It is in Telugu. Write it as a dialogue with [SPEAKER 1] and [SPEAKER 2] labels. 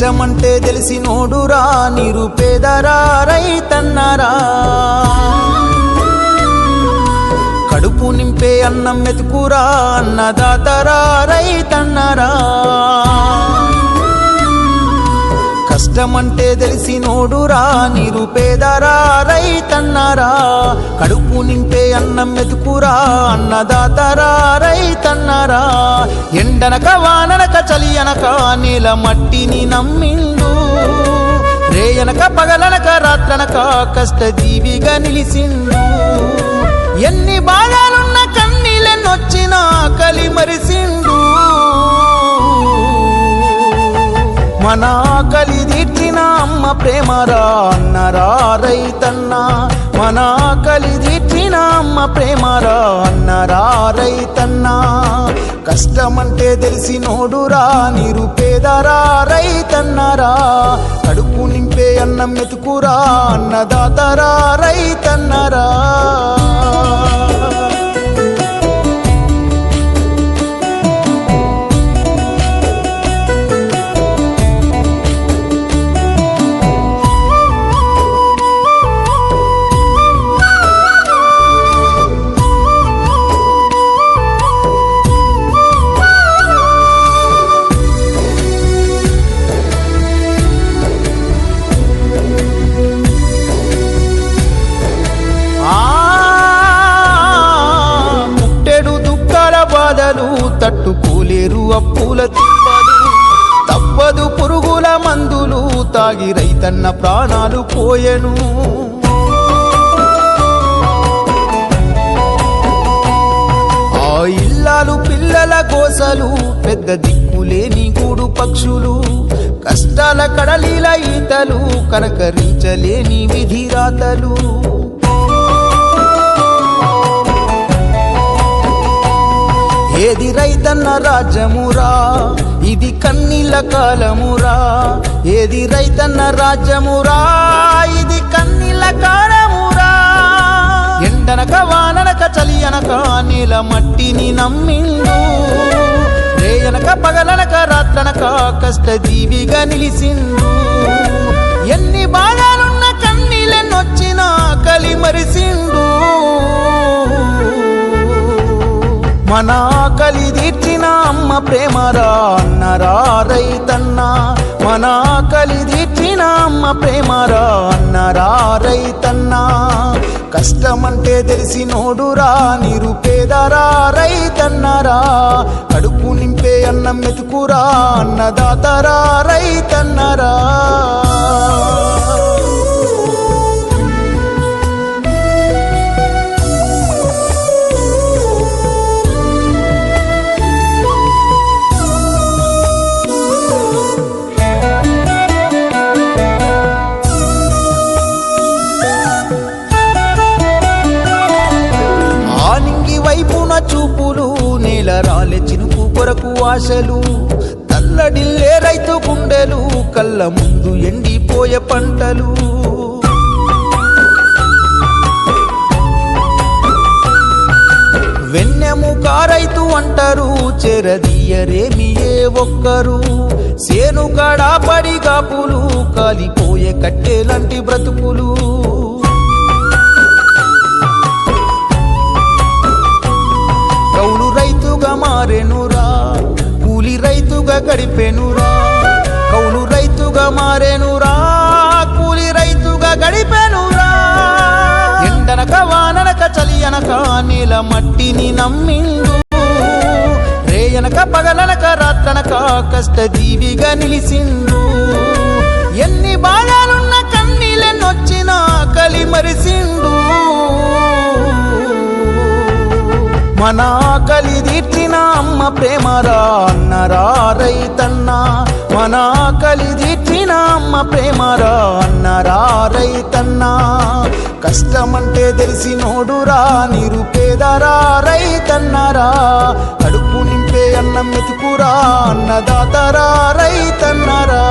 [SPEAKER 1] కష్టమంటే తెలిసినోడురా నిరుపేదరా రైతన్నరా కడుపు నింపే అన్నం మెతుకురా అన్నదాతరా రైతన్నరా కష్టమంటే తెలిసినోడురా నిరుపేదరా రైతన్నరా కడుపు నింపే అన్నం మెతుకురా అన్నదాతరా రైతన్నరా ఎండనక వాననక చలియనక నేల మట్టిని నమ్మిండు రేయనక పగలనక రాత్రనక కష్టజీవిగా నిలిసిండు ఎన్ని బాధలున్న కన్నీళ్ళెన్నొచ్చినా ఆకలి మరిసిండు మన ఆకలి తీర్చిన అమ్మ ప్రేమరా అన్నరా రైతన్న మన ఆకలి తీర్చిన అమ్మ ప్రేమరా అన్నరా రైతన్న కష్టమంటే తెలిసినోడురా నిరుపేదరా రైతన్నరా కడుపు నింపే అన్నం మెతుకురా అన్నదాతరా రైతన్నరా తట్టుకోలేరు అప్పుల తిప్పలు తప్పదు పురుగుల మందులు తాగి రైతన్న ప్రాణాలు పోయెను ఆ ఇల్లాలు పిల్లల కోసలు పెద్ద దిక్కులేని గూడు పక్షులు కష్టాల కడలిల ఈతలు కనకరించలేని విధిరాతలు ఏది రైతన్న రాజ్యమురా ఇది కన్నీళ్ళ కాలమురా ఏది రైతన్న రాజ్యమురా ఇది కన్నీళ్ళ కాలమురా ఎండనక వాననక చలియనక నేల మట్టిని నమ్మిండు రేయనక పగలనక రాత్రనక కష్టజీవిగా నిలిసిండు ఎన్ని బాధలున్న కన్నీళ్ళెన్నొచ్చినా ఆకలి మరిసిండు మన ఆకలి తీర్చిన అమ్మ ప్రేమరా అన్నరా రైతన్న మన ఆకలి తీర్చిన అమ్మ ప్రేమరా అన్నరా రైతన్న కష్టమంటే తెలిసినోడురా నిరుపేదరా రైతన్నరా కడుపు నింపే అన్నం మెతుకురా అన్నదాతరా రైతన్నరా వైపున చూపులు నేల రాలే చినుకు కొరకు ఆశలు తల్లడిల్లే రైతు గుండెలు కళ్ళ ముందు ఎండిపోయే పంటలు వెన్నెముక రైతు అంటారు చెరదీయరేమి ఏ ఒక్కరు సేను కాడా పడి కాపులు కాలిపోయే కట్టెలాంటి బ్రతుకులు కౌలు రైతుగా మారెనురా కూలి రైతుగా గడిపెనురా కౌలు రైతుగా మారెనురా కూలి రైతుగా గడిపెనురా ఎండనక వాననక చలియనక నేల మట్టిని నమ్మిండు రేయనక పగలనక రాత్రనక కష్టజీవిగా నిలిసిండు ఎన్ని బాధలున్న కన్నీళ్ళెన్నొచ్చినా ఆకలి మరిసిండు మన ఆకలి తీర్చిన అమ్మ ప్రేమరా అన్నరా రైతన్న మన ఆకలి తీర్చిన అమ్మ ప్రేమరా అన్నరా రైతన్న కష్టమంటే తెలిసినోడురా నిరుపేదరా రైతన్నరా కడుపు నింపే అన్నం మెతుకురా అన్నదాతరా రైతన్నరా